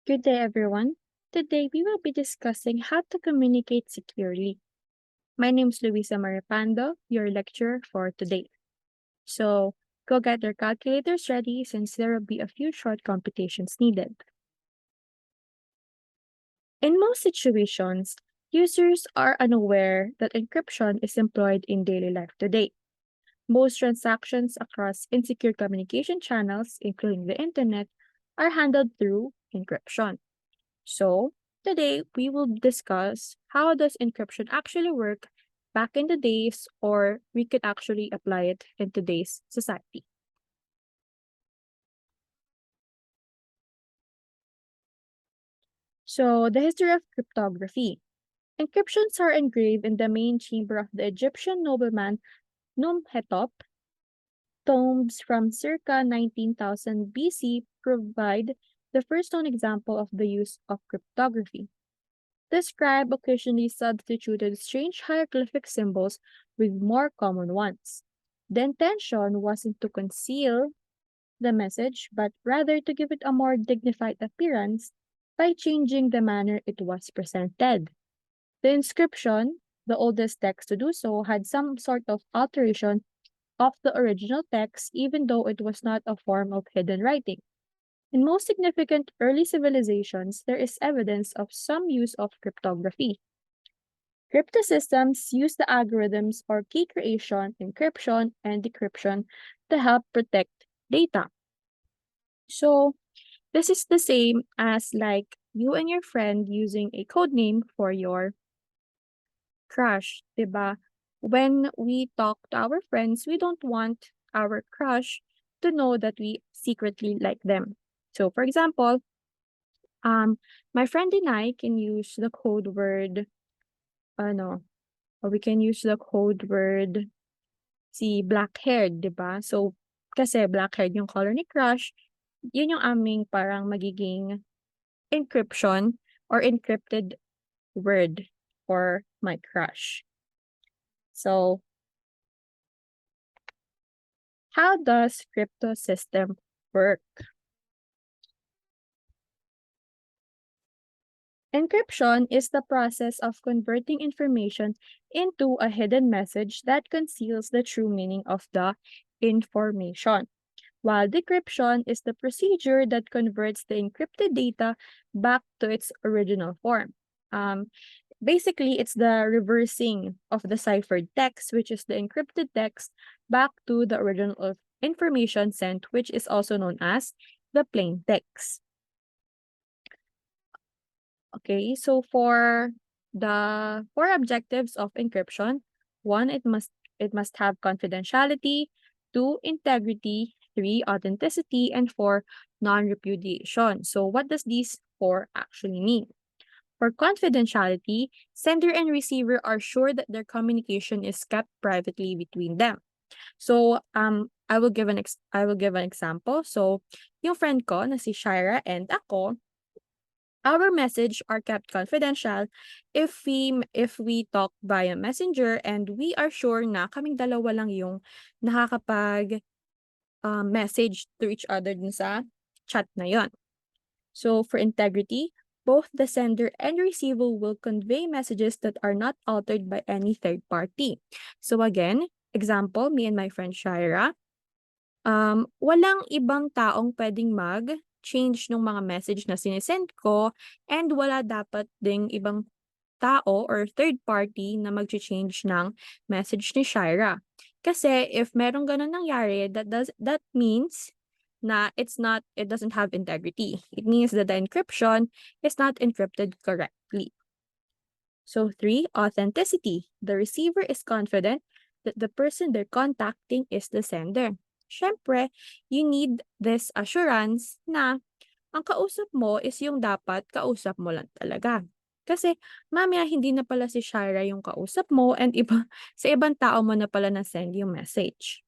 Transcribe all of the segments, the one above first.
Good day, everyone. Today, we will be discussing how to communicate securely. My name is Luisa Maripando, your lecturer for today. So, go get your calculators ready since there will be a few short computations needed. In most situations, users are unaware that encryption is employed in daily life today. Most transactions across insecure communication channels, including the internet, are handled through encryption. So, today we will discuss how does encryption actually work back in the days, or we could actually apply it in today's society. So, the history of cryptography. Encryptions are engraved in the main chamber of the Egyptian nobleman Numhetop. Tombs from circa 19,000 BC provide the first known example of the use of cryptography. The scribe occasionally substituted strange hieroglyphic symbols with more common ones. The intention wasn't to conceal the message, but rather to give it a more dignified appearance by changing the manner it was presented. The inscription, the oldest text to do so, had some sort of alteration of the original text, even though it was not a form of hidden writing. In most significant early civilizations, there is evidence of some use of cryptography. Cryptosystems use the algorithms for key creation, encryption, and decryption to help protect data. So, this is the same as like you and your friend using a code name for your crush, diba? When we talk to our friends, we don't want our crush to know that we secretly like them. So, for example, my friend and I can use the code word, ano, or we can use the code word si black-haired, 'di ba? So, kasi black-haired yung color ni crush, yun yung aming parang magiging encryption or encrypted word for my crush. So, how does crypto system work? Encryption is the process of converting information into a hidden message that conceals the true meaning of the information, while decryption is the procedure that converts the encrypted data back to its original form. Basically, it's the reversing of the ciphered text, which is the encrypted text, back to the original of information sent, which is also known as the plain text. Okay, so for the four objectives of encryption, one, it must have confidentiality, two, integrity, three, authenticity, and four, non-repudiation. So what does these four actually mean? For confidentiality, sender and receiver are sure that their communication is kept privately between them. So I will give an example. So yung friend ko na si Shira and ako, our message are kept confidential if we talk via messenger, and we are sure na kaming dalawa lang yung nakakapag message to each other dun sa chat na yon. So for integrity, both the sender and receiver will convey messages that are not altered by any third party. So again, example, me and my friend Shira, walang ibang taong pwedeng mag-change ng mga message na sinesend ko, and wala dapat ding ibang tao or third party na mag-change ng message ni Shira. Kasi if merong ganun nangyari, that means na it doesn't have integrity. It means that the encryption is not encrypted correctly. So 3, authenticity. The receiver is confident that the person they're contacting is the sender. Syempre, you need this assurance na ang kausap mo is yung dapat kausap mo lang talaga. Kasi mamaya hindi na pala si Shira yung kausap mo, and sa ibang tao mo na pala na-send yung message.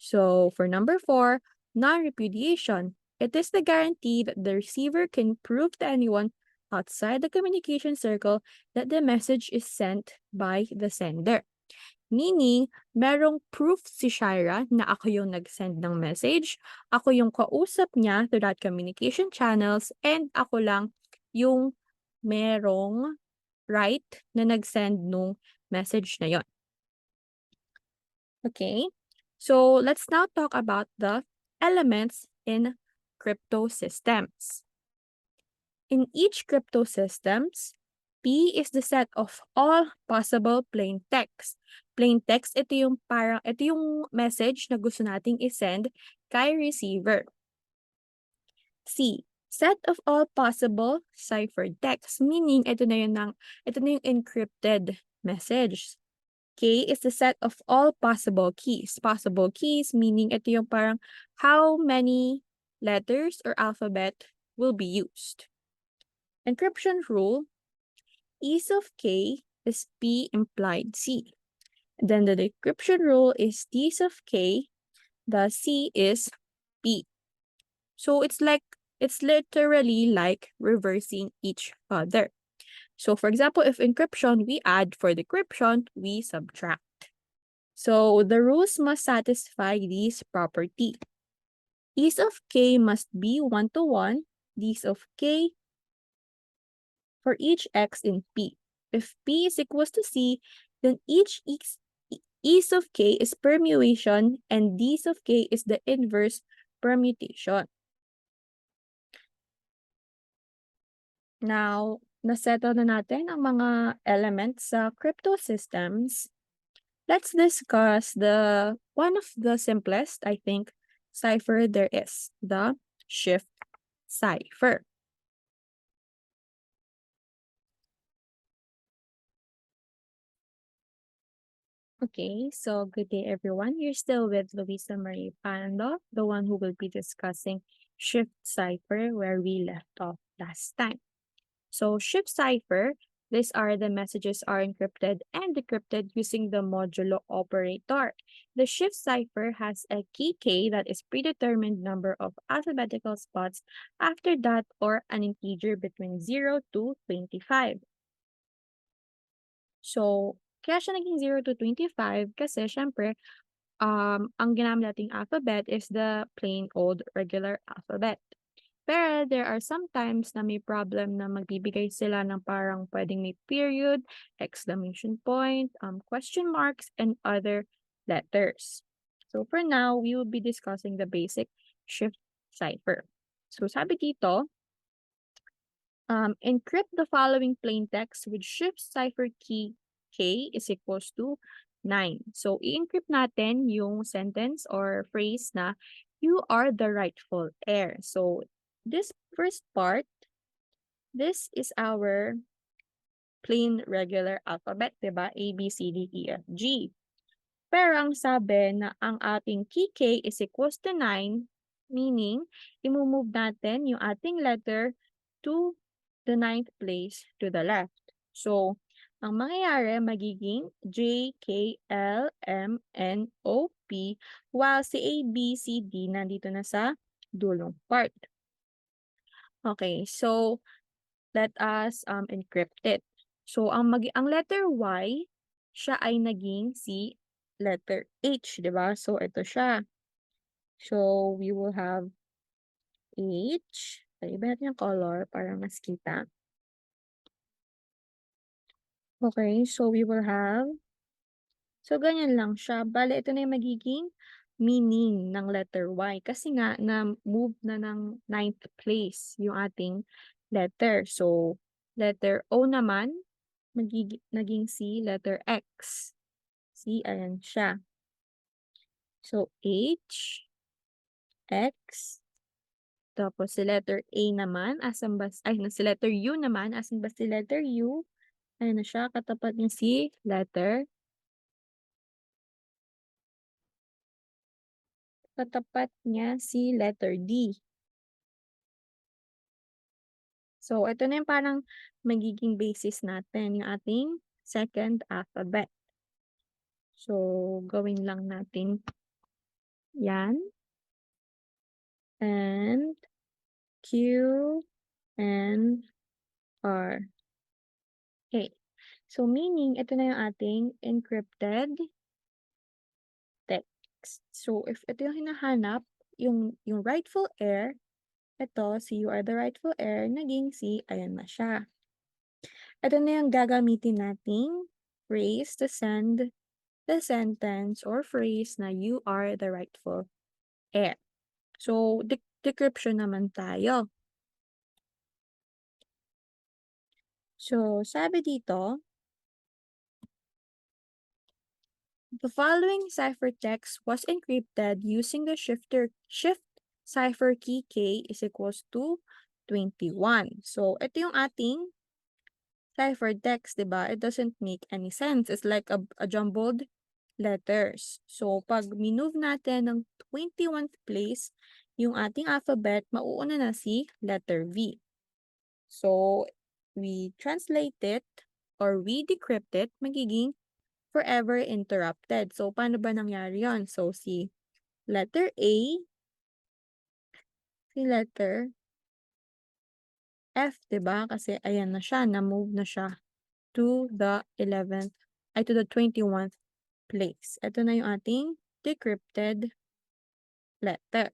So for number 4, non-repudiation. It is the guarantee that the receiver can prove to anyone outside the communication circle that the message is sent by the sender. Meaning, merong proof si Shaira na ako yung nag-send ng message, ako yung kausap niya through that communication channels, and ako lang yung merong right na nag-send nung message na yon. Okay? So, let's now talk about the elements in crypto systems. In each crypto systems, P is the set of all possible plain text. Plain text, ito yung message na gusto nating isend kay receiver. C, set of all possible ciphered text, meaning ito na yung encrypted message. K is the set of all possible keys. Possible keys meaning ito yung parang how many letters or alphabet will be used. Encryption rule, ease of K is P implied C. Then the decryption rule is D's of K, the C is P. So it's literally like reversing each other. So for example, if encryption we add, for decryption we subtract. So the rules must satisfy these property. Ease of K must be 1-to-1, D's of K for each X in P. If P is equals to C, then ease of K is permutation and D's of K is the inverse permutation. Now, nasettle na natin ang mga elements sa crypto systems. Let's discuss one of the simplest, I think, cipher there is, the shift cipher. Okay, so good day everyone. You're still with Luisa Marie Pando, the one who will be discussing shift cipher where we left off last time. So shift cipher, these are the messages are encrypted and decrypted using the modulo operator. The shift cipher has a key K that is predetermined number of alphabetical spots after that or an integer between 0 to 25. So, kaya siya naging 0 to 25 kasi syempre, ang ginamit nating alphabet is the plain old regular alphabet. Pero there are sometimes na may problem na magbibigay sila ng parang pwedeng may period, exclamation point, question marks, and other letters. So for now, we will be discussing the basic shift cipher. So sabi dito, encrypt the following plain text with shift cipher key K is equals to 9. So, i-encrypt natin yung sentence or phrase na you are the rightful heir. So, this first part, this is our plain regular alphabet, diba? A, B, C, D, E, F, G. Pero ang sabi na ang ating key K is equals to 9, meaning, i-move natin yung ating letter to the 9th place to the left. So, ang mangyayari, magiging J, K, L, M, N, O, P, while si A, B, C, D nandito na sa dulong part. Okay, so, let us encrypt it. So, ang letter Y, siya ay naging si letter H, di ba? So, ito siya. So, we will have H. Iba natin yung color para mas kita. Okay, so we will have, so ganyan lang siya. Bale, ito na yung magiging meaning ng letter Y. Kasi nga, na-move na ng 9th place yung ating letter. So, letter O naman, naging C, letter X. C, ayan siya. So, H, X, tapos si letter A naman, si letter U naman, asan ba si letter U? Ayan na siya, katapat niya si letter. Katapat niya si letter D. So, ito na yung parang magiging basis natin, yung ating second alphabet. So, gawin lang natin yan. And Q and R. Okay. So, meaning, ito na yung ating encrypted text. So, if ito yung hinahanap, yung rightful heir, ito, si you are the rightful heir, naging si, ayan na siya. Ito na yung gagamitin nating phrase to send the sentence or phrase na you are the rightful heir. So, decryption naman tayo. So, sabi dito, the following ciphertext was encrypted using the shift cipher key K is equals to 21. So, ito yung ating ciphertext, di ba? It doesn't make any sense. It's like a jumbled letters. So, pag minove natin ng 21st place, yung ating alphabet, mauuna na si letter V. So, we translate it or we decrypt it, magiging forever interrupted. So, paano ba nangyari yon? So, si letter A, si letter F, diba? Kasi ayan na siya, na-move na siya to the 11th, ay to the 21st place. Ito na yung ating decrypted letter.